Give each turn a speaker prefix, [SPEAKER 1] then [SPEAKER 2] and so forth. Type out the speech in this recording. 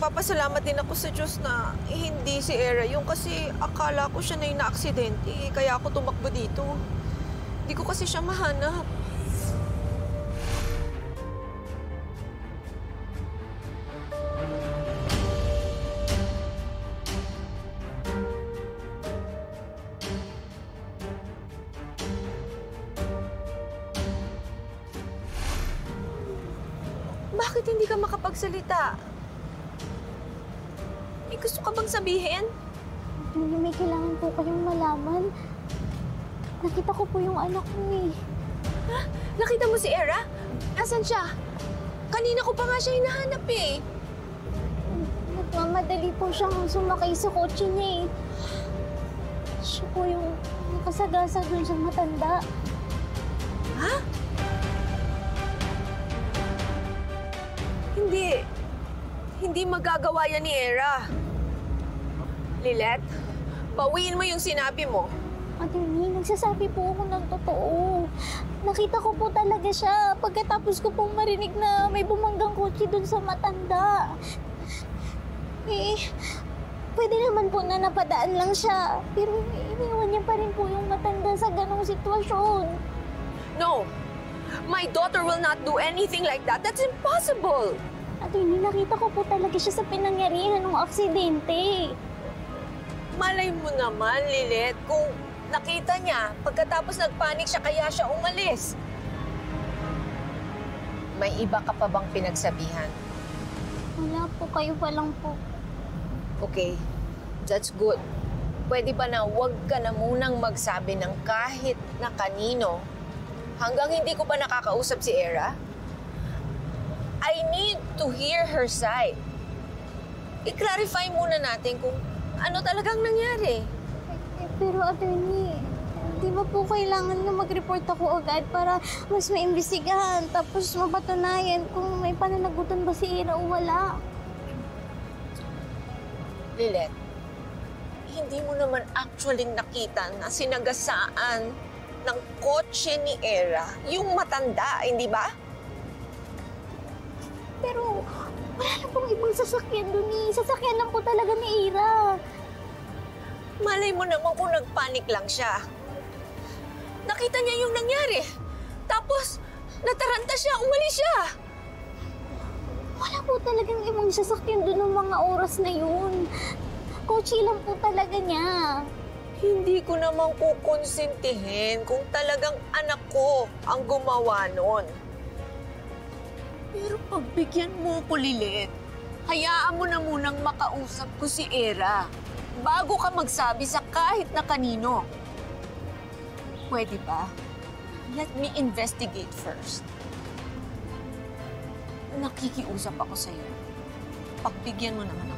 [SPEAKER 1] nagpapasalamat din ako sa Diyos na hindi si Era yung kasi akala ko siya na yung na-aksidente. Kaya ako tumakbo dito. Hindi ko kasi siya mahanap. Bakit hindi ka makapagsalita? May gusto ka bang sabihin?
[SPEAKER 2] May kailangan po kayong malaman. Nakita ko po yung anak ko eh.
[SPEAKER 1] Ha? Nakita mo si Era? Asan siya? Kanina ko pa nga siya hinahanap eh.
[SPEAKER 2] Nagmamadali po siyang sumakay sa kotse niya eh. Siya po yung nakasagasa dun sa matanda.
[SPEAKER 1] Ha? Hindi magagawa yan ni Era. Lilet, bawiin mo yung sinabi mo.
[SPEAKER 2] Attorney, nagsasabi po ako ng totoo. Nakita ko po talaga siya pagkatapos ko pong marinig na may bumanggang kotse dun sa matanda. Eh, pwede naman po na napadaan lang siya. Pero iniwan niya pa rin po yung matanda sa ganong sitwasyon.
[SPEAKER 1] No! My daughter will not do anything like that. That's impossible!
[SPEAKER 2] Attorney, nakita ko po talaga siya sa pinangyarihan ng aksidente.
[SPEAKER 1] Malay mo naman, Lilet, kung nakita niya, pagkatapos nagpanik siya, kaya siya umalis. May iba ka pa bang pinagsabihan?
[SPEAKER 2] Wala po, kayo pa lang po.
[SPEAKER 1] Okay, that's good. Pwede ba na huwag ka na munang magsabi ng kahit na kanino hanggang hindi ko pa nakakausap si Era? I need to hear her side. I-clarify muna natin kung ano talagang nangyari.
[SPEAKER 2] Pero attorney, di ba po kailangan na mag-report ako agad para mas maimbestigahan tapos mapatunayan kung may pananagutan ba si Era o wala?
[SPEAKER 1] Lilet, hindi mo naman actually nakita na sinagasaan ng kotse ni Era yung matanda, hindi ba?
[SPEAKER 2] Pero wala na pong ibang sasakyan dun eh. Sasakyan lang po talaga ni Era.
[SPEAKER 1] Malay mo naman kung nagpanik lang siya. Nakita niya yung nangyari. Tapos, nataranta siya, umalis siya.
[SPEAKER 2] Wala po talagang ibang sasakyan dun ng mga oras na yun. Kotse lang po talaga niya.
[SPEAKER 1] Hindi ko naman kukonsintihin kung talagang anak ko ang gumawa nun. Pero pagbigyan mo ko, Lilet, hayaan mo na munang makausap ko si Era bago ka magsabi sa kahit na kanino. Pwede ba? Let me investigate first. Nakikiusap ako sa'yo. Pagbigyan mo naman ako.